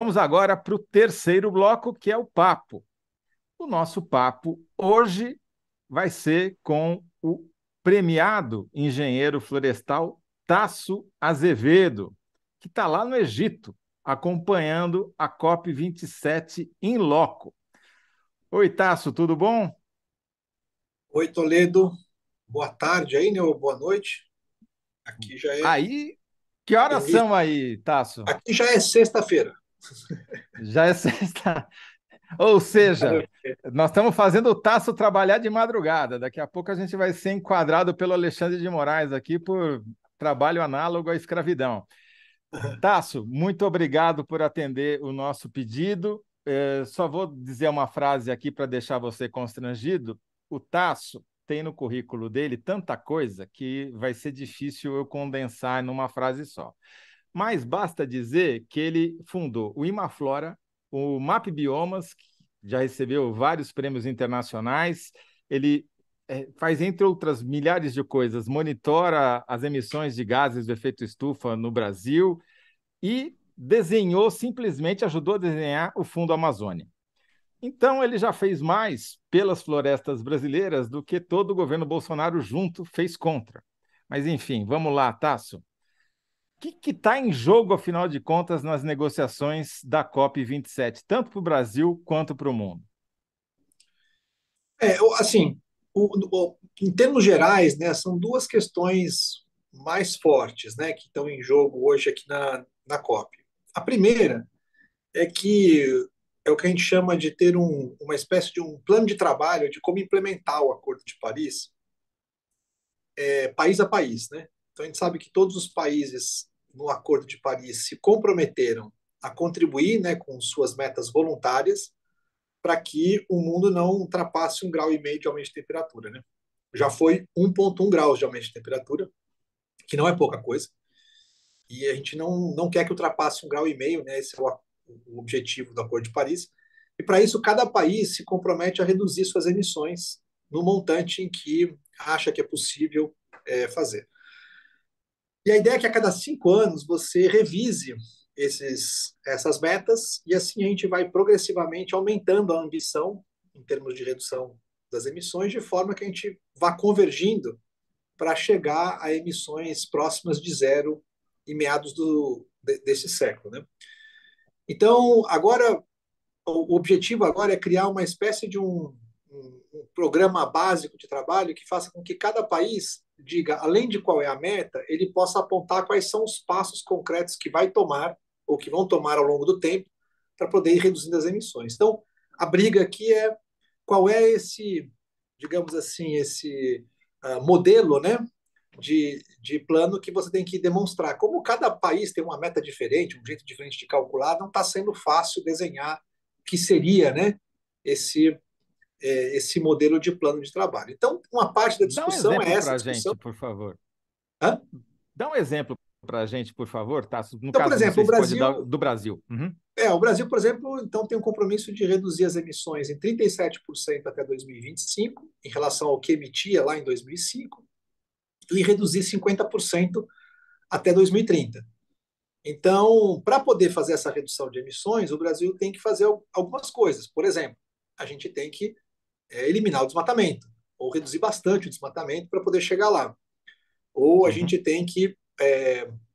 Vamos agora para o terceiro bloco, que é o papo. O nosso papo hoje vai ser com o premiado engenheiro florestal Tasso Azevedo, que está lá no Egito, acompanhando a COP27 em loco. Oi, Tasso, tudo bom? Oi, Toledo. Boa tarde aí, né? Ou boa noite. Aqui já é Aí, que horas início. são aí, Tasso? Aqui já é sexta-feira. Já é sexta. Ou seja, nós estamos fazendo o Tasso trabalhar de madrugada. Daqui a pouco a gente vai ser enquadrado pelo Alexandre de Moraes aqui por trabalho análogo à escravidão. Tasso, muito obrigado por atender o nosso pedido. Só vou dizer uma frase aqui para deixar você constrangido. O Tasso tem no currículo dele tanta coisa que vai ser difícil eu condensar numa frase só. Mas basta dizer que ele fundou o Imaflora, o MAP Biomas, que já recebeu vários prêmios internacionais. Ele faz, entre outras milhares de coisas, monitora as emissões de gases do efeito estufa no Brasil e desenhou, simplesmente ajudou a desenhar o Fundo Amazônia. Então, ele já fez mais pelas florestas brasileiras do que todo o governo Bolsonaro junto fez contra. Mas, enfim, vamos lá, Tasso. O que está em jogo, afinal de contas, nas negociações da COP27, tanto para o Brasil quanto para o mundo? Assim, em termos gerais, né, são duas questões mais fortes, né, que estão em jogo hoje aqui na COP. A primeira é que é o que a gente chama de ter uma espécie de um plano de trabalho de como implementar o Acordo de Paris, país a país, né? Então a gente sabe que todos os países no Acordo de Paris se comprometeram a contribuir, né, com suas metas voluntárias para que o mundo não ultrapasse 1,5 graus de aumento de temperatura, né? Já foi 1,1 graus de aumento de temperatura, que não é pouca coisa, e a gente não quer que ultrapasse 1,5 graus, né? Esse é o objetivo do Acordo de Paris. E para isso, cada país se compromete a reduzir suas emissões no montante em que acha que é possível fazer. E a ideia é que a cada 5 anos você revise essas metas e assim a gente vai progressivamente aumentando a ambição em termos de redução das emissões, de forma que a gente vá convergindo para chegar a emissões próximas de zero em meados desse século, né? Então, agora, o objetivo agora é criar uma espécie de um programa básico de trabalho que faça com que cada país diga, além de qual é a meta, ele possa apontar quais são os passos concretos que vai tomar ou que vão tomar ao longo do tempo para poder ir reduzindo as emissões. Então, a briga aqui é qual é esse, digamos assim, esse modelo, né, de plano que você tem que demonstrar. Como cada país tem uma meta diferente, um jeito diferente de calcular, não está sendo fácil desenhar o que seria, né, esse, esse modelo de plano de trabalho. Então, uma parte da Dá um discussão é exemplo essa para a discussão. gente, por favor. Hã? Dá um exemplo para a gente, por favor, Tasso. No Então, por caso, não exemplo, sei se pode dar do Brasil. Uhum. o Brasil, por exemplo, então tem um compromisso de reduzir as emissões em 37% até 2025, em relação ao que emitia lá em 2005, e reduzir 50% até 2030. Então, para poder fazer essa redução de emissões, o Brasil tem que fazer algumas coisas. Por exemplo, a gente tem que eliminar o desmatamento, ou reduzir bastante o desmatamento para poder chegar lá. Ou a Uhum. gente tem que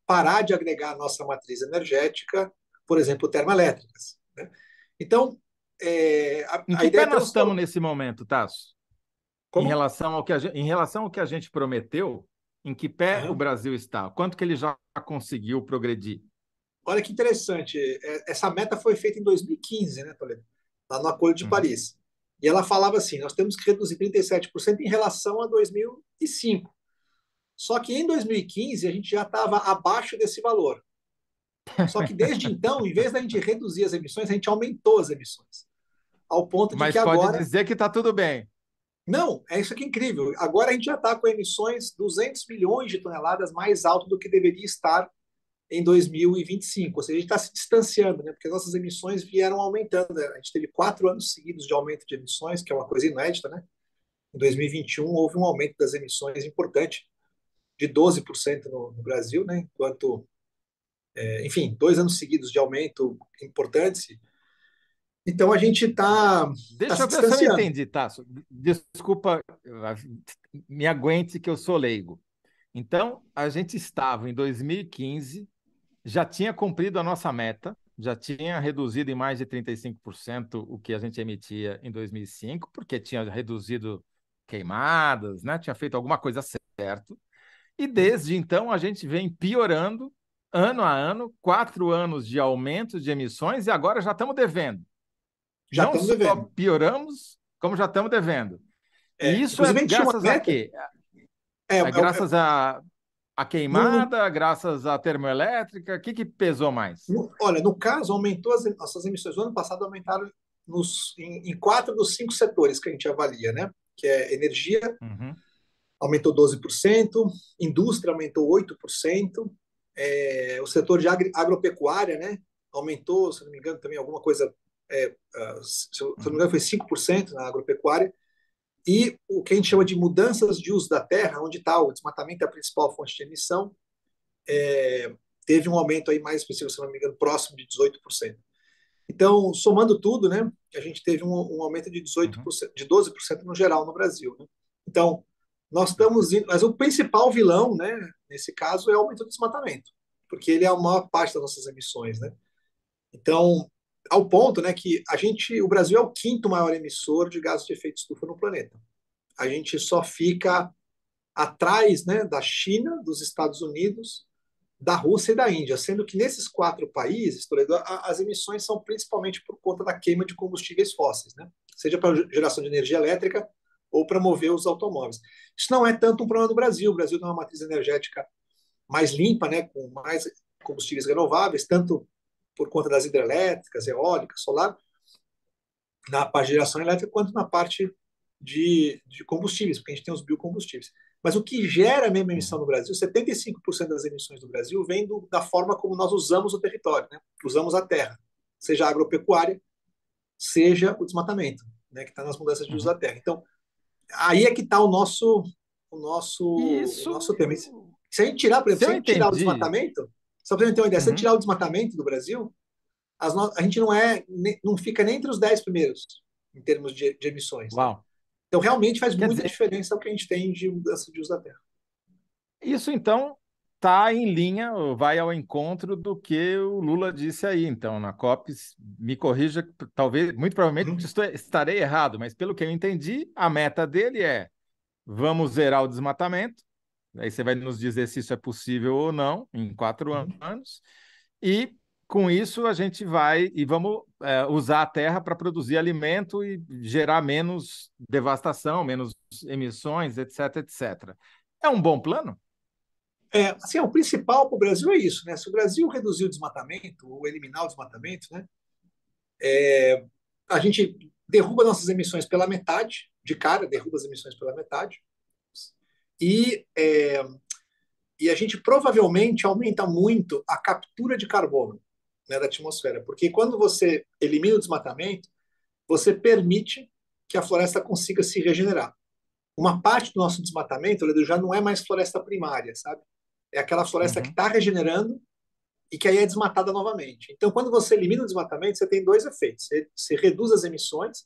parar de agregar a nossa matriz energética, por exemplo, termoelétricas, né? Então, Em a que ideia pé é nós estamos transformar. nesse momento, Tasso? Em Como? relação ao que em relação ao que a gente prometeu, em que pé o Uhum. Brasil está? Quanto que ele já conseguiu progredir? Olha que interessante. Essa meta foi feita em 2015, né, Toledo? Lá no Acordo de Uhum. Paris. E ela falava assim: nós temos que reduzir 37% em relação a 2005. Só que em 2015 a gente já estava abaixo desse valor. Só que desde então, em vez da gente reduzir as emissões, a gente aumentou as emissões. Ao ponto de que Mas pode agora. dizer que está tudo bem. Não, é isso que é incrível. Agora a gente já está com emissões 200 milhões de toneladas mais alto do que deveria estar em 2025. Ou seja, a gente está se distanciando, né? Porque as nossas emissões vieram aumentando, né? A gente teve 4 anos seguidos de aumento de emissões, que é uma coisa inédita, né? Em 2021 houve um aumento das emissões importante, de 12% no Brasil, né? Enquanto enfim, 2 anos seguidos de aumento importantes. Então a gente está Deixa se eu ver se eu distanciando. entendi, Tasso. Desculpa, me aguente que eu sou leigo. Então, a gente estava em 2015, já tinha cumprido a nossa meta, já tinha reduzido em mais de 35% o que a gente emitia em 2005, porque tinha reduzido queimadas, né? Tinha feito alguma coisa certa. E desde então a gente vem piorando ano a ano, 4 anos de aumento de emissões e agora já estamos devendo. Já Não estamos só devendo. pioramos, como já estamos devendo. E isso é Inclusive, a gente tinha uma graças a meta. quê? É, É graças a no, no, queimada, graças à termoelétrica? O que que pesou mais? olha, no caso, aumentou as nossas emissões. No ano passado aumentaram em 4 dos 5 setores que a gente avalia, né? Que é energia, Uhum, aumentou 12%, indústria aumentou 8%, o setor de agropecuária, né? Aumentou, se não me engano, também alguma coisa, se não me uhum, engano, foi 5% na agropecuária. E o que a gente chama de mudanças de uso da terra, onde está o desmatamento é a principal fonte de emissão, teve um aumento aí mais específico, se não me engano, próximo de 18%. Então, somando tudo, né, a gente teve um aumento de uhum. 18%, de 12% no geral no Brasil. Né? Então, nós estamos indo, mas o principal vilão, né, nesse caso, é o aumento do desmatamento, porque ele é a maior parte das nossas emissões, né? Então, ao ponto, né, que o Brasil é o quinto maior emissor de gases de efeito estufa no planeta. A gente só fica atrás, né, da China, dos Estados Unidos, da Rússia e da Índia, sendo que nesses 4 países, Toledo, as emissões são principalmente por conta da queima de combustíveis fósseis, né? Seja para geração de energia elétrica ou para mover os automóveis. Isso não é tanto um problema do Brasil. O Brasil tem uma matriz energética mais limpa, né, com mais combustíveis renováveis, tanto por conta das hidrelétricas, eólicas, solar, na parte de geração elétrica, quanto na parte de combustíveis, porque a gente tem os biocombustíveis. Mas o que gera mesmo emissão Uhum. no Brasil, 75% das emissões do Brasil vem da forma como nós usamos o território, né? Usamos a terra, seja a agropecuária, seja o desmatamento, né? Que está nas mudanças de uso da Uhum. terra. Então, aí é que está E o nosso tema. isso, Se a gente tirar, por exemplo, se se eu a gente tirar o entendi, desmatamento, só para a gente ter uma ideia, se a gente uhum, tirar o desmatamento do Brasil, a gente não fica nem entre os 10 primeiros em termos de emissões, né? uau. Então, realmente faz Quer muita dizer, diferença o que a gente tem de mudança de uso da terra. isso então está em linha, vai ao encontro do que o Lula disse aí. Então, na COP, me corrija, talvez, muito provavelmente Uhum. estarei errado, mas pelo que eu entendi, a meta dele é: vamos zerar o desmatamento. Aí você vai nos dizer se isso é possível ou não em 4 anos. E com isso a gente vai e vamos usar a terra para produzir alimento e gerar menos devastação, menos emissões, etc, etc. É um bom plano? Assim, o principal para o Brasil é isso, né? Se o Brasil reduzir o desmatamento ou eliminar o desmatamento, né, a gente derruba nossas emissões pela metade, de cara, derruba as emissões pela metade, e, é, e a gente provavelmente aumenta muito a captura de carbono, né, da atmosfera, porque quando você elimina o desmatamento, você permite que a floresta consiga se regenerar. Uma parte do nosso desmatamento, Leandro, já não é mais floresta primária, sabe? É aquela floresta que Uhum, está regenerando e que aí é desmatada novamente. Então, quando você elimina o desmatamento, você tem dois efeitos. Você reduz as emissões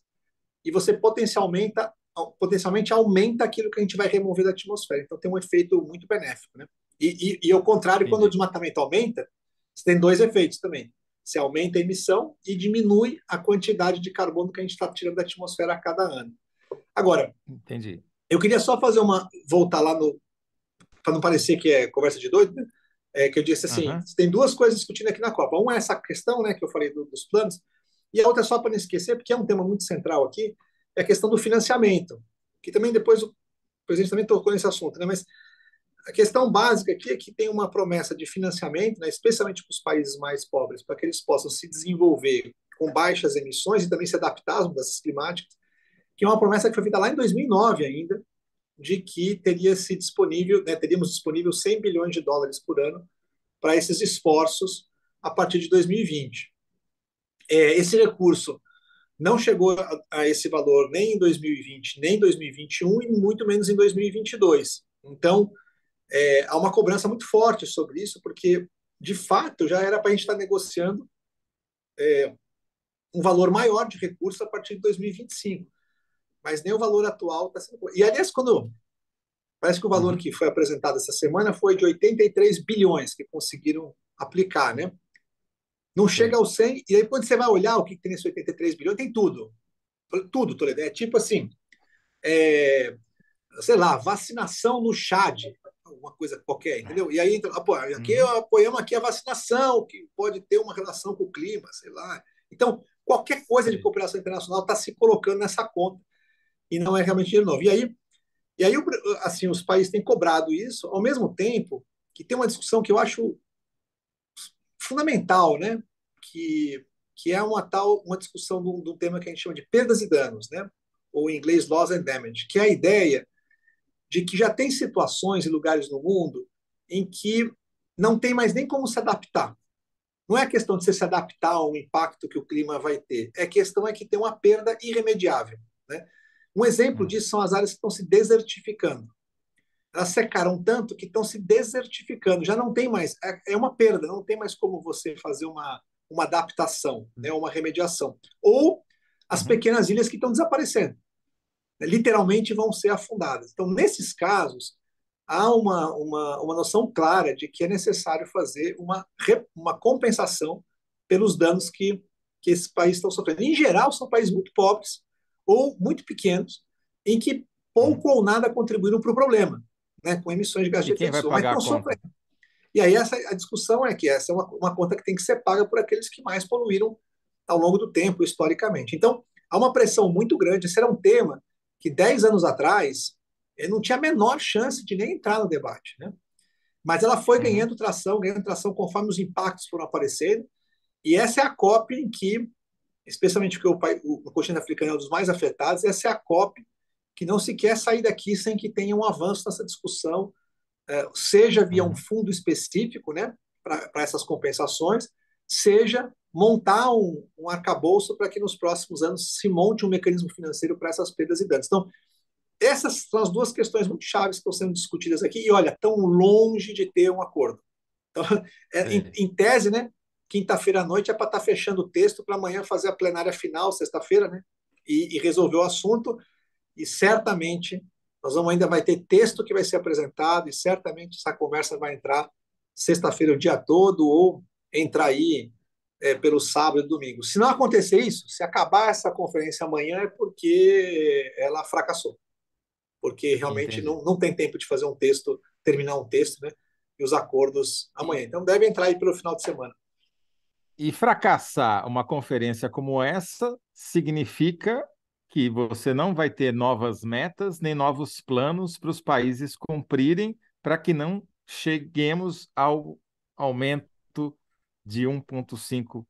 e você potencialmente aumenta aquilo que a gente vai remover da atmosfera. Então, tem um efeito muito benéfico, né? E ao contrário, quando o entendi. desmatamento aumenta, você tem dois efeitos também. Você aumenta a emissão e diminui a quantidade de carbono que a gente está tirando da atmosfera a cada ano. Agora, Entendi. eu queria só fazer voltar lá no, para não parecer que é conversa de doido, né? Que eu disse assim, Uhum, tem duas coisas discutindo aqui na Copa. Uma é essa questão, né, que eu falei dos planos, e a outra, só para não esquecer, porque é um tema muito central aqui, é a questão do financiamento, que também depois o presidente também tocou nesse assunto, né, mas a questão básica aqui é que tem uma promessa de financiamento, né, especialmente para os países mais pobres, para que eles possam se desenvolver com baixas emissões e também se adaptar às mudanças climáticas, que é uma promessa que foi feita lá em 2009 ainda, de que teríamos disponível 100 bilhões de dólares por ano para esses esforços a partir de 2020. Esse recurso não chegou a esse valor nem em 2020, nem em 2021 e muito menos em 2022. Então, há uma cobrança muito forte sobre isso, porque de fato, já era para a gente estar negociando um valor maior de recursos a partir de 2025. Mas nem o valor atual está sendo. E, aliás, quando parece que o valor Uhum. que foi apresentado essa semana foi de 83 bilhões que conseguiram aplicar, né? Não chega Sim. aos 100, e aí quando você vai olhar o que tem nesse 83 bilhões, tem tudo. Tudo, Toledo. É tipo assim, é, sei lá, vacinação no Chad, alguma coisa qualquer, entendeu? E aí, então, aqui Uhum. apoiamos aqui a vacinação, que pode ter uma relação com o clima, sei lá. Então, qualquer coisa de Sim. cooperação internacional está se colocando nessa conta, e não é realmente dinheiro novo. E aí assim, os países têm cobrado isso, ao mesmo tempo que tem uma discussão que eu acho fundamental, né? Que é uma discussão de um tema que a gente chama de perdas e danos, né? Ou em inglês, loss and damage, que é a ideia de que já tem situações e lugares no mundo em que não tem mais nem como se adaptar. Não é a questão de você se adaptar ao impacto que o clima vai ter, é a questão é que tem uma perda irremediável, né? Um exemplo Uhum. disso são as áreas que estão se desertificando. Elas secaram tanto que estão se desertificando, já não tem mais, é uma perda, não tem mais como você fazer uma adaptação, né, uma remediação. Ou as Uhum. pequenas ilhas que estão desaparecendo, né, literalmente vão ser afundadas. Então, nesses casos, há uma noção clara de que é necessário fazer uma compensação pelos danos que esses países estão sofrendo. Em geral, são países muito pobres ou muito pequenos, em que Uhum. pouco ou nada contribuíram para o problema, né, com emissões de gás de E quem efeito vai estufa, mas pagar a estão conta? sofrendo. E aí a discussão é que essa é uma conta que tem que ser paga por aqueles que mais poluíram ao longo do tempo, historicamente. Então, há uma pressão muito grande. Esse era um tema que 10 anos atrás não tinha a menor chance de nem entrar no debate, né? Mas ela foi Uhum. ganhando tração conforme os impactos foram aparecendo. E essa é a COP em que, especialmente porque o continente africano é um dos mais afetados, essa é a COP que não se quer sair daqui sem que tenha um avanço nessa discussão, seja via um Uhum. fundo específico, né, para essas compensações, seja montar um arcabouço para que nos próximos anos se monte um mecanismo financeiro para essas perdas e danos. Então, essas são as duas questões muito chaves que estão sendo discutidas aqui, e olha, tão longe de ter um acordo. Então, Sei. em tese, né, quinta-feira à noite é para estar fechando o texto para amanhã fazer a plenária final, sexta-feira, né, e resolver o assunto, e certamente nós vamos ainda vai ter texto que vai ser apresentado, e certamente essa conversa vai entrar sexta-feira o dia todo, ou entrar aí pelo sábado e domingo. Se não acontecer isso, se acabar essa conferência amanhã, é porque ela fracassou, porque realmente Entendi. não tem tempo de fazer um texto, terminar um texto, né? E os acordos E, amanhã. Então deve entrar aí pelo final de semana. e fracassar uma conferência como essa significa que você não vai ter novas metas nem novos planos para os países cumprirem para que não cheguemos ao aumento de 1,5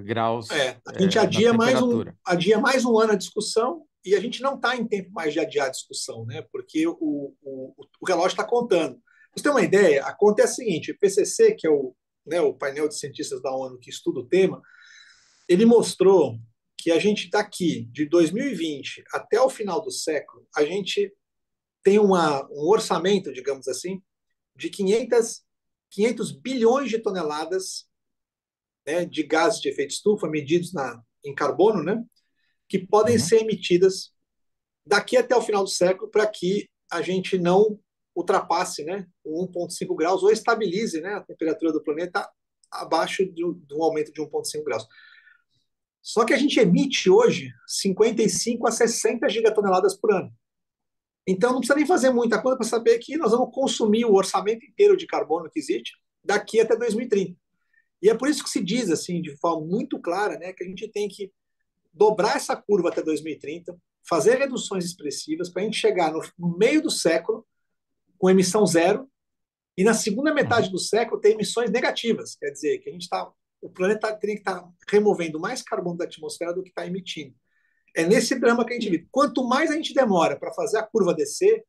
graus, A gente na temperatura. adia mais um ano a discussão, e a gente não está em tempo mais de adiar a discussão, né? Porque o relógio está contando. Pra você ter uma ideia, a conta é a seguinte: o IPCC, que é o painel de cientistas da ONU que estuda o tema, ele mostrou que a gente daqui de 2020 até o final do século, a gente tem um orçamento, digamos assim, de 500 bilhões de toneladas, né, de gases de efeito estufa medidos em carbono, né, que podem Uhum. ser emitidas daqui até o final do século para que a gente não ultrapasse, né, o 1,5 graus ou estabilize, né, a temperatura do planeta abaixo de um aumento de 1,5 graus. Só que a gente emite hoje 55 a 60 gigatoneladas por ano. Então não precisa nem fazer muita coisa para saber que nós vamos consumir o orçamento inteiro de carbono que existe daqui até 2030. E é por isso que se diz assim, de forma muito clara, né, que a gente tem que dobrar essa curva até 2030, fazer reduções expressivas para a gente chegar no meio do século com emissão zero, e na segunda Uhum. metade do século ter emissões negativas. Quer dizer, que o planeta teria que estar removendo mais carbono da atmosfera do que está emitindo. É nesse drama que a gente E, vive. Quanto mais a gente demora para fazer a curva descer,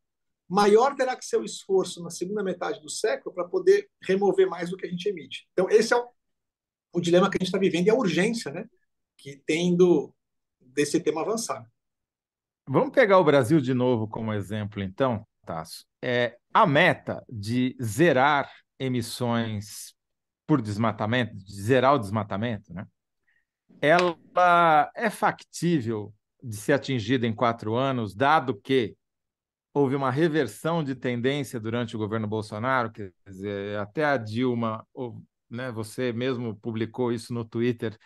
maior terá que ser o esforço na segunda metade do século para poder remover mais do que a gente emite. Então, esse é o dilema que a gente está vivendo e a urgência, né, que tem desse tema avançar. vamos pegar o Brasil de novo como exemplo, então, Tasso. A meta de zerar emissões por desmatamento, de zerar o desmatamento, né? Ela é factível de ser atingida em 4 anos, dado que houve uma reversão de tendência durante o governo Bolsonaro, quer dizer, até a Dilma, né, você mesmo publicou isso no Twitter,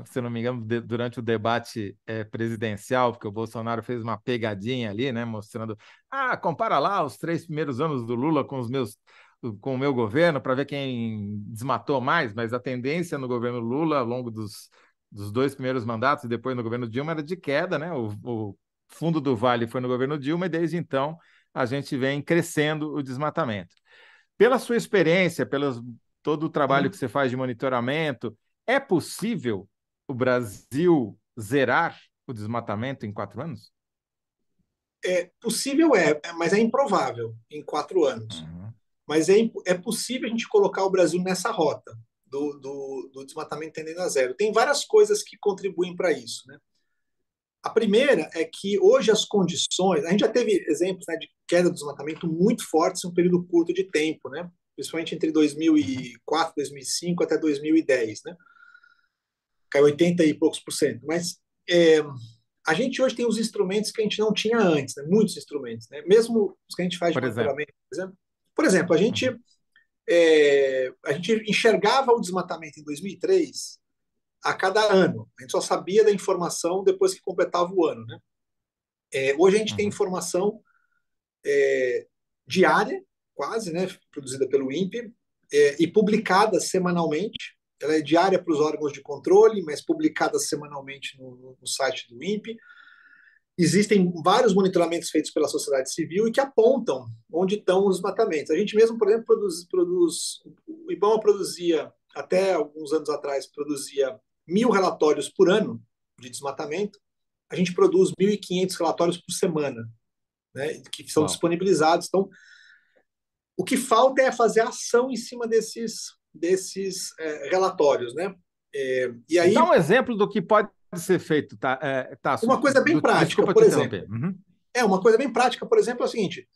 se não me engano, durante o debate presidencial, porque o Bolsonaro fez uma pegadinha ali, né, mostrando, compara lá os 3 primeiros anos do Lula com o meu governo para ver quem desmatou mais, mas a tendência no governo Lula, ao longo dos 2 primeiros mandatos e depois no governo Dilma, era de queda, né? O fundo do Vale foi no governo Dilma e desde então a gente vem crescendo o desmatamento. Pela sua experiência, pelo todo o trabalho que você faz de monitoramento, é possível o Brasil zerar o desmatamento em 4 anos? É possível, mas é improvável em 4 anos. Uhum. Mas é possível a gente colocar o Brasil nessa rota do desmatamento tendendo a zero. Tem várias coisas que contribuem para isso, né? A primeira é que hoje as condições. A gente já teve exemplos, né, de queda do desmatamento muito fortes em um período curto de tempo, né? Principalmente entre 2004, 2005 até 2010, né? Caiu 80 e poucos por cento. Mas a gente hoje tem os instrumentos que a gente não tinha antes, né? Muitos instrumentos, né? Mesmo os que a gente faz de Por exemplo. monitoramento, por exemplo. Por exemplo, Uhum. A gente enxergava o desmatamento em 2003 a cada ano. A gente só sabia da informação depois que completava o ano, né? Hoje a gente tem Uhum. informação diária, quase, né, produzida pelo INPE, e publicada semanalmente. Ela é diária para os órgãos de controle, mas publicada semanalmente no site do INPE. Existem vários monitoramentos feitos pela sociedade civil e que apontam onde estão os desmatamentos. A gente mesmo, por exemplo, o IBAMA produzia, até alguns anos atrás, produzia 1.000 relatórios por ano de desmatamento. A gente produz 1.500 relatórios por semana, né, que são Uau. disponibilizados. Então, o que falta é fazer ação em cima desses relatórios, né? E Dá aí, um exemplo do que pode ser feito, tá, Tasso? uma coisa bem prática, Desculpa por te exemplo, interromper. Uhum. uma coisa bem prática, por exemplo, é o seguinte: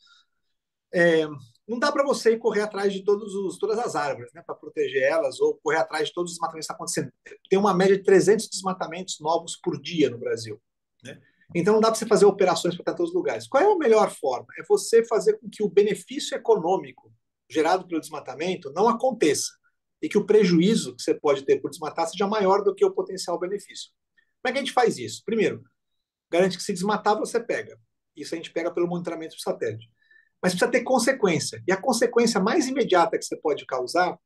é, não dá para você ir correr atrás de todas as árvores, né, para proteger elas, ou correr atrás de todos os desmatamentos que estão acontecendo. Tem uma média de 300 desmatamentos novos por dia no Brasil, né? Então não dá para você fazer operações para tantos lugares. Qual é a melhor forma? É você fazer com que o benefício econômico gerado pelo desmatamento não aconteça e que o prejuízo que você pode ter por desmatar seja maior do que o potencial benefício. Como é que a gente faz isso? Primeiro, garante que se desmatar você pega. Isso a gente pega pelo monitoramento do satélite. Mas precisa ter consequência. E a consequência mais imediata que você pode causar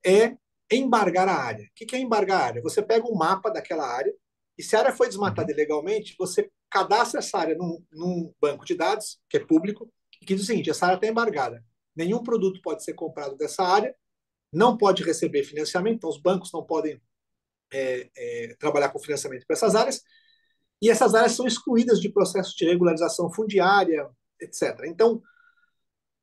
é embargar a área. O que é embargar a área? Você pega um mapa daquela área e se a área foi desmatada Uhum. ilegalmente, você cadastra essa área num banco de dados, que é público, e que diz o seguinte: essa área está embargada. Nenhum produto pode ser comprado dessa área, não pode receber financiamento, então os bancos não podem trabalhar com financiamento para essas áreas, e essas áreas são excluídas de processo de regularização fundiária, etc. Então,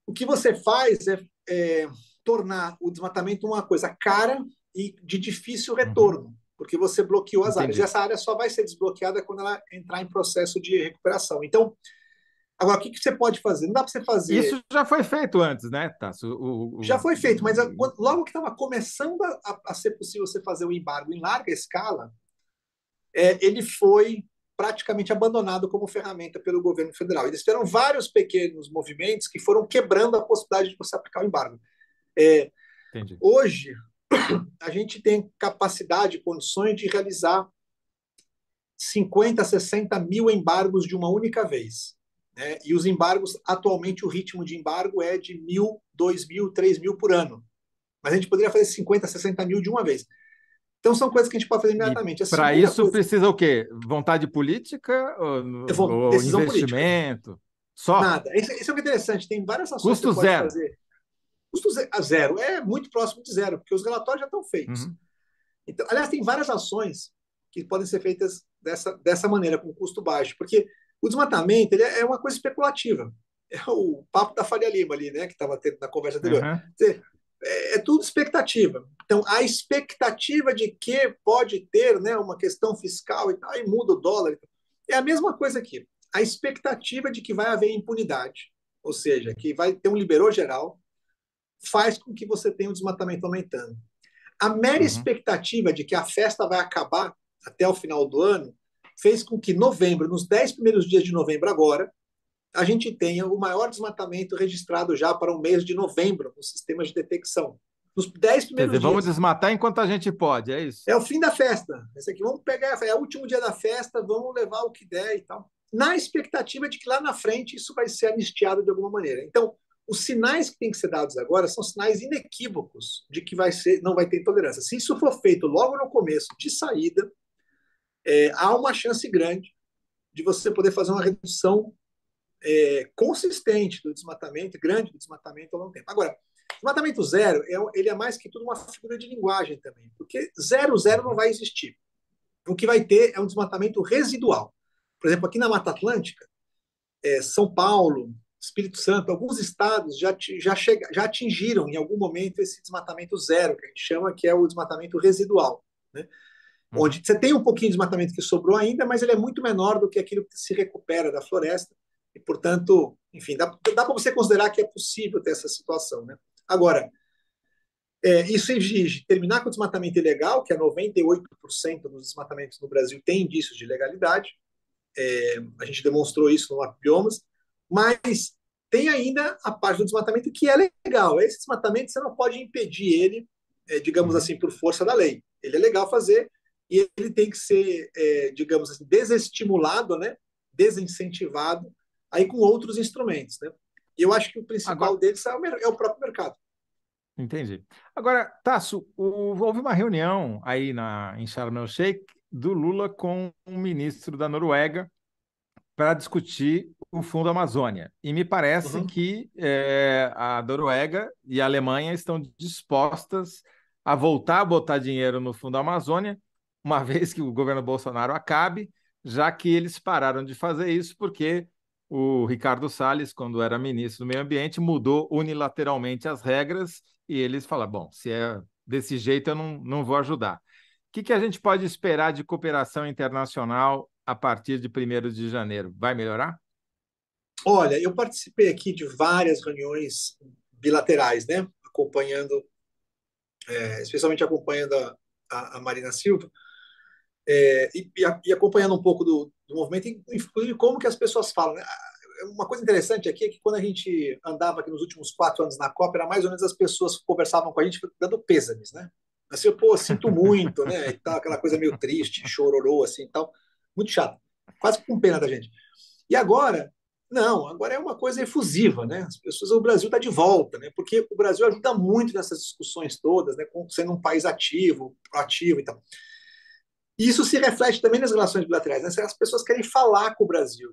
o que você faz é tornar o desmatamento uma coisa cara e de difícil Uhum. retorno, porque você bloqueou as áreas. E Entendi. essa área só vai ser desbloqueada quando ela entrar em processo de recuperação. Então, agora, o que você pode fazer? Não dá para você fazer. Isso já foi feito antes, né, Tasso? Já foi feito, mas logo que estava começando a ser possível você fazer o embargo em larga escala, ele foi praticamente abandonado como ferramenta pelo governo federal. Eles fizeram vários pequenos movimentos que foram quebrando a possibilidade de você aplicar o embargo. É, Entendi. Hoje, a gente tem capacidade, condições de realizar 50, 60 mil embargos de uma única vez, né? E os embargos, atualmente, o ritmo de embargo é de 1.000, 2.000, 3.000 por ano. Mas a gente poderia fazer 50, 60 mil de uma vez. Então, são coisas que a gente pode fazer E imediatamente. A para segunda isso coisa precisa o quê? Vontade política ou decisão política. investimento? Só? Nada. Isso é interessante. Tem várias ações que Custo você pode zero. fazer. Custo a zero. É muito próximo de zero, porque os relatórios já estão feitos. Uhum. Então, aliás, tem várias ações que podem ser feitas dessa maneira, com custo baixo, porque o desmatamento ele é uma coisa especulativa. É o papo da Faria Lima ali, né, que estava tendo na conversa anterior. Uhum. Quer dizer, é tudo expectativa. Então, a expectativa de que pode ter, né, uma questão fiscal e tal, e muda o dólar. É a mesma coisa aqui. A expectativa de que vai haver impunidade, ou seja, que vai ter um liberou geral, faz com que você tenha o desmatamento aumentando. A mera Uhum. expectativa de que a festa vai acabar até o final do ano fez com que novembro, nos 10 primeiros dias de novembro agora, a gente tenha o maior desmatamento registrado já para o mês de novembro no sistema de detecção. Nos 10 Quer primeiros dizer, vamos dias. desmatar enquanto a gente pode, é isso? É o fim da festa. Esse aqui, vamos pegar, é o último dia da festa, vamos levar o que der e tal. Na expectativa de que lá na frente isso vai ser anistiado de alguma maneira. Então, os sinais que têm que ser dados agora são sinais inequívocos de que não vai ter intolerância. Se isso for feito logo no começo, de saída, há uma chance grande de você poder fazer uma redução consistente do desmatamento, grande do desmatamento ao longo do tempo. Agora, desmatamento zero, ele é mais que tudo uma figura de linguagem também, porque zero, zero não Uhum. vai existir. O que vai ter é um desmatamento residual. Por exemplo, aqui na Mata Atlântica, São Paulo, Espírito Santo, alguns estados já atingiram em algum momento esse desmatamento zero, que a gente chama que é o desmatamento residual, né? Onde Uhum. você tem um pouquinho de desmatamento que sobrou ainda, mas ele é muito menor do que aquilo que se recupera da floresta, e, portanto, enfim, dá para você considerar que é possível ter essa situação, né? Agora, isso exige terminar com o desmatamento ilegal, que é 98% dos desmatamentos no Brasil tem indícios de legalidade, a gente demonstrou isso no Map Biomas, mas tem ainda a parte do desmatamento que é legal. Esse desmatamento você não pode impedir ele, digamos Uhum. assim, por força da lei. Ele é legal fazer e ele tem que ser, digamos assim, desestimulado, né? Desincentivado, aí com outros instrumentos, né? E eu acho que o principal Agora, deles é o próprio mercado. entendi. Agora, Tasso, houve uma reunião aí em Sharm el-Sheikh do Lula com o ministro da Noruega para discutir o Fundo Amazônia. E me parece Uhum. que a Noruega e a Alemanha estão dispostas a voltar a botar dinheiro no Fundo Amazônia, uma vez que o governo Bolsonaro acabe, já que eles pararam de fazer isso porque o Ricardo Salles, quando era ministro do Meio Ambiente, mudou unilateralmente as regras e eles falaram: bom, se é desse jeito, eu não vou ajudar. Que a gente pode esperar de cooperação internacional a partir de 1º de janeiro? Vai melhorar? Olha, eu participei aqui de várias reuniões bilaterais, né? Acompanhando, especialmente acompanhando a Marina Silva, e acompanhando um pouco do movimento, inclusive como que as pessoas falam, né? Uma coisa interessante aqui é que quando a gente andava aqui nos últimos 4 anos na Copa, era mais ou menos as pessoas conversavam com a gente dando pêsames, né? Assim, pô, sinto muito, né? E tal, aquela coisa meio triste, chororô, assim, e tal. Muito chato. Quase com pena da gente. E agora, não, agora é uma coisa efusiva, né? As pessoas, o Brasil está de volta, né? Porque o Brasil ajuda muito nessas discussões todas, né? Sendo um país ativo, proativo e tal. E isso se reflete também nas relações bilaterais, né? As pessoas querem falar com o Brasil,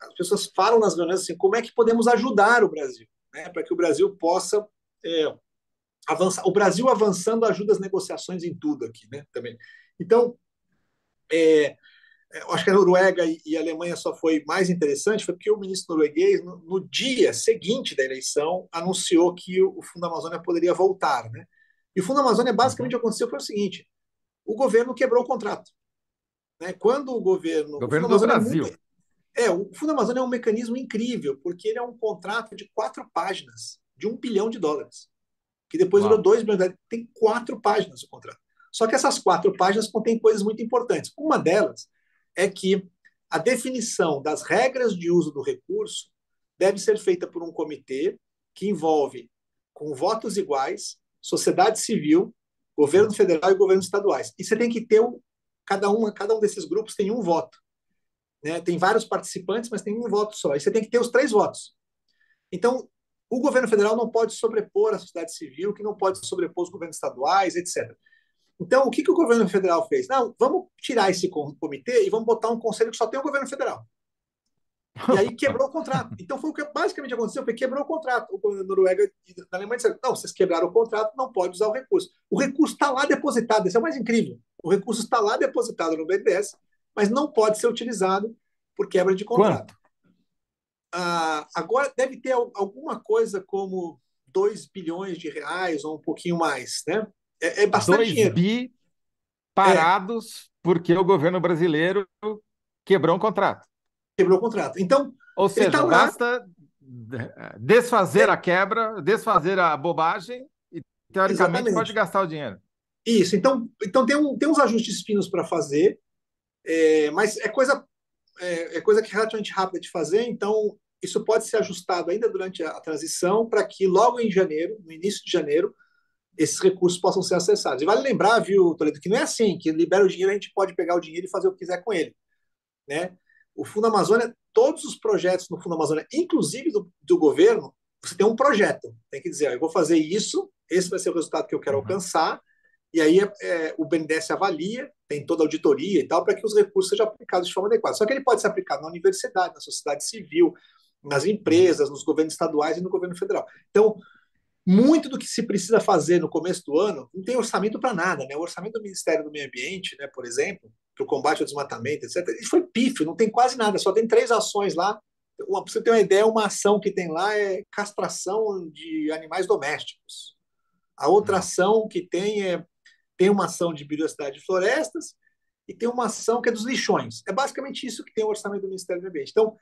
as pessoas falam nas reuniões assim, como é que podemos ajudar o Brasil, né? Para que o Brasil possa avançar. O Brasil avançando ajuda as negociações em tudo aqui, né? Também. Então, eu acho que a Noruega e a Alemanha só foi mais interessante foi porque o ministro norueguês, no dia seguinte da eleição, anunciou que o Fundo Amazônia poderia voltar, né? E o Fundo Amazônia basicamente Uhum. aconteceu foi o seguinte: o governo quebrou o contrato, né? Quando o Fundo Governo do Amazônia é muito, Brasil. o Fundo Amazônia é um mecanismo incrível porque ele é um contrato de 4 páginas de US$ 1 bilhão, que depois virou Uau. 2 bilhões. Tem 4 páginas o contrato. Só que essas 4 páginas contêm coisas muito importantes. Uma delas é que a definição das regras de uso do recurso deve ser feita por um comitê que envolve, com votos iguais, sociedade civil, governo federal e governos estaduais. E você tem que ter cada um desses grupos tem um voto, né? Tem vários participantes, mas tem um voto só. E você tem que ter os 3 votos. Então, o governo federal não pode sobrepor a sociedade civil, que não pode sobrepor os governos estaduais, etc. Então, o que o governo federal fez? Não, vamos tirar esse comitê e vamos botar um conselho que só tem o governo federal. E aí quebrou o contrato. Então, foi o que basicamente aconteceu, foi quebrou o contrato. O governo da Noruega e da Alemanha disseram, não, vocês quebraram o contrato, não pode usar o recurso. O recurso está lá depositado, isso é o mais incrível. O recurso está lá depositado no BNDES, mas não pode ser utilizado por quebra de contrato. Quanto? Agora deve ter alguma coisa como R$ 2 bilhões ou um pouquinho mais, né? É bastante 2 dinheiro. bi É, parados porque o governo brasileiro quebrou um contrato. quebrou o contrato. Então, Ou ele está seja, lá, basta desfazer a quebra, desfazer a bobagem e teoricamente, pode Exatamente. gastar o dinheiro. Isso. Então tem uns ajustes finos para fazer, mas é coisa que é relativamente rápida de fazer. Então, isso pode ser ajustado ainda durante a transição para que logo em janeiro, no início de janeiro, esses recursos possam ser acessados. E vale lembrar, viu, Toledo, que não é assim, que libera o dinheiro, a gente pode pegar o dinheiro e fazer o que quiser com ele, né? O Fundo Amazônia, todos os projetos no Fundo Amazônia, inclusive do governo, você tem um projeto. Tem que dizer, ó, eu vou fazer isso, esse vai ser o resultado que eu quero Uhum. alcançar, e aí o BNDES avalia, tem toda a auditoria e tal, para que os recursos sejam aplicados de forma adequada. Só que ele pode ser aplicado na universidade, na sociedade civil, nas Uhum. empresas, nos governos estaduais e no governo federal. Então, muito do que se precisa fazer no começo do ano não tem orçamento para nada, né? O orçamento do Ministério do Meio Ambiente, né, por exemplo, para o combate ao desmatamento, etc., ele foi pífio, não tem quase nada, só tem 3 ações lá. Para você ter uma ideia, uma ação que tem lá é castração de animais domésticos. A outra Nossa. ação que tem uma ação de biodiversidade de florestas e tem uma ação que é dos lixões. É basicamente isso que tem o orçamento do Ministério do Meio Ambiente. Então,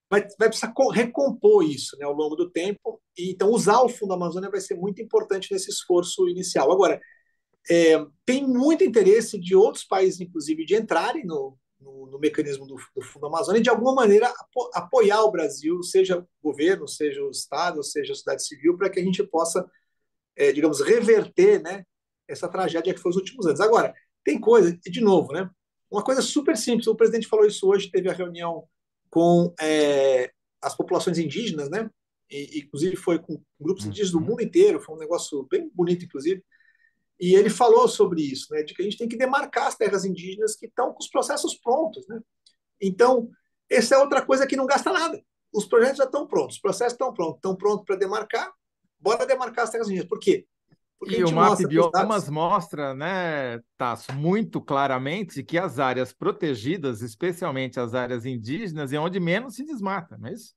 vai precisar recompor isso, né, ao longo do tempo. E, então, usar o Fundo Amazônia vai ser muito importante nesse esforço inicial. Agora, tem muito interesse de outros países, inclusive, de entrarem no mecanismo do Fundo Amazônia e, de alguma maneira, apoiar o Brasil, seja o governo, seja o Estado, seja a sociedade civil, para que a gente possa, digamos, reverter, né, essa tragédia que foi os últimos anos. Agora, tem coisa, e de novo, né, uma coisa super simples, o presidente falou isso hoje, teve a reunião com as populações indígenas, né, e inclusive foi com grupos indígenas do Uhum. mundo inteiro, foi um negócio bem bonito, inclusive, e ele falou sobre isso, né, de que a gente tem que demarcar as terras indígenas que estão com os processos prontos, né. Então, essa é outra coisa que não gasta nada. Os projetos já estão prontos, os processos estão prontos para demarcar, bora demarcar as terras indígenas. Por quê? Porque a E o gente Map mostra que os Biomas dados. mostra, né, Tasso, muito claramente que as áreas protegidas, especialmente as áreas indígenas, é onde menos se desmata, não é isso?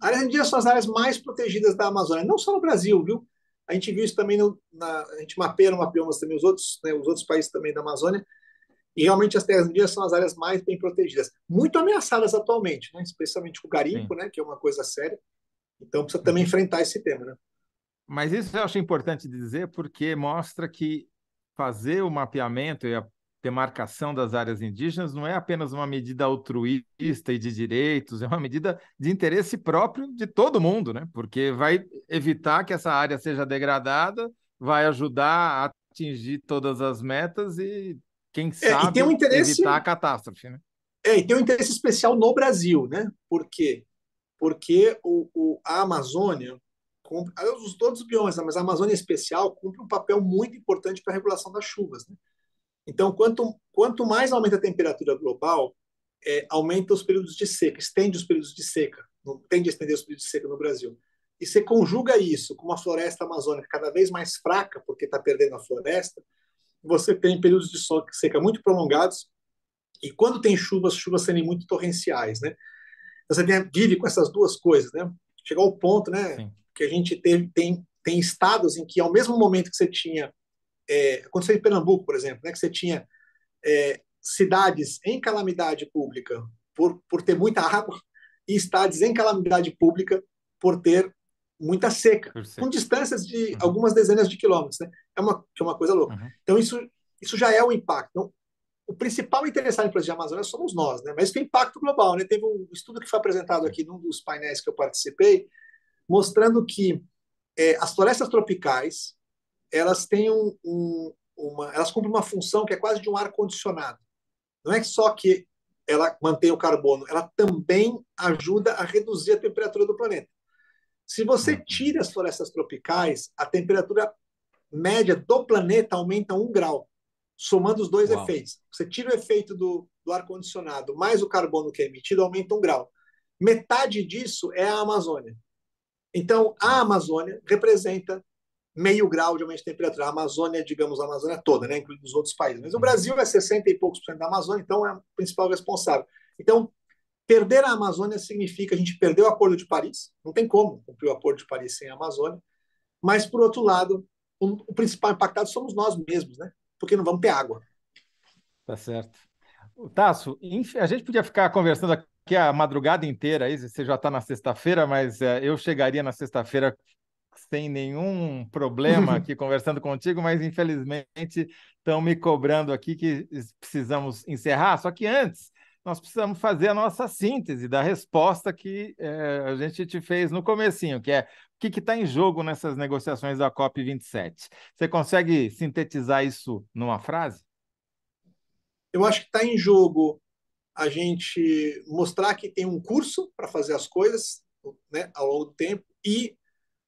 Áreas indígenas são as áreas mais protegidas da Amazônia, não só no Brasil, viu? A gente viu isso também, a gente mapeamos também os outros países também da Amazônia, e realmente as terras indígenas são as áreas mais bem protegidas. Muito ameaçadas atualmente, né? Especialmente com o garimpo, Sim. né? Que é uma coisa séria. Então precisa também Uhum. enfrentar esse tema, né? Mas isso eu acho importante dizer porque mostra que fazer o mapeamento e a demarcação das áreas indígenas não é apenas uma medida altruísta e de direitos, é uma medida de interesse próprio de todo mundo, né? Porque vai evitar que essa área seja degradada, vai ajudar a atingir todas as metas e, quem E tem um sabe, interesse, evitar a catástrofe, né? e tem um interesse especial no Brasil, né? Por quê? Porque a Amazônia, todos os biomas, mas a Amazônia em especial, cumpre um papel muito importante para a regulação das chuvas, né? Então, quanto mais aumenta a temperatura global, aumenta os períodos de seca, estende os períodos de seca, tende a estender os períodos de seca no Brasil. E você conjuga isso com uma floresta amazônica cada vez mais fraca, porque está perdendo a floresta, você tem períodos de seca muito prolongados, e quando tem chuvas sendo muito torrenciais, né? Então, você vive com essas duas coisas, né? Chegou ao ponto, né, Sim. que a gente tem estados em que, ao mesmo momento que você tinha, aconteceu em Pernambuco, por exemplo, né, que você tinha cidades em calamidade pública por ter muita água e cidades em calamidade pública por ter muita seca, com Perfeito. distâncias de Uhum. algumas dezenas de quilômetros, né? É uma coisa louca. Uhum. Então, isso já é o impacto. Então, o principal interessado em proteger a Amazônia somos nós, né? Mas tem impacto global, né? Teve um estudo que foi apresentado Sim. aqui num dos painéis que eu participei, mostrando que as florestas tropicais elas têm elas cumprem uma função que é quase de um ar condicionado. Não é só que ela mantém o carbono, ela também ajuda a reduzir a temperatura do planeta. Se você Uhum. tira as florestas tropicais, a temperatura média do planeta aumenta 1 grau, somando os dois Uau. efeitos. Você tira o efeito do ar-condicionado, mais o carbono que é emitido, aumenta 1 grau. Metade disso é a Amazônia. Então, a Nossa. Amazônia representa meio grau de aumento de temperatura. A Amazônia, digamos, a Amazônia toda, né, incluindo os outros países. Mas o Uhum. Brasil é 60 e poucos por cento da Amazônia, então é o principal responsável. Então, perder a Amazônia significa a gente perder o Acordo de Paris. Não tem como cumprir o Acordo de Paris sem a Amazônia. Mas, por outro lado, o principal impactado somos nós mesmos, né? Porque não vamos ter água. Tá certo. Tasso, a gente podia ficar conversando aqui a madrugada inteira, aí você já está na sexta-feira, mas eu chegaria na sexta-feira sem nenhum problema aqui conversando contigo, mas infelizmente estão me cobrando aqui que precisamos encerrar. Só que antes, nós precisamos fazer a nossa síntese da resposta que a gente te fez no comecinho, que é o que está em jogo nessas negociações da COP27. Você consegue sintetizar isso numa frase? Eu acho que está em jogo a gente mostrar que tem um curso para fazer as coisas, né, ao longo do tempo, e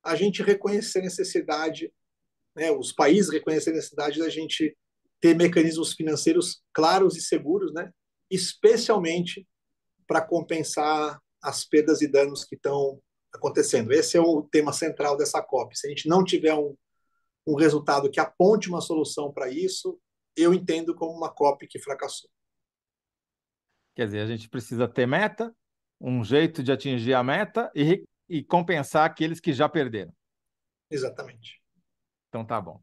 a gente reconhecer a necessidade, né, os países reconhecer a necessidade da gente ter mecanismos financeiros claros e seguros, né, especialmente para compensar as perdas e danos que estão acontecendo. Esse é o tema central dessa COP. Se a gente não tiver um resultado que aponte uma solução para isso, eu entendo como uma COP que fracassou. Quer dizer, a gente precisa ter meta, um jeito de atingir a meta e compensar aqueles que já perderam. Exatamente. Então tá bom.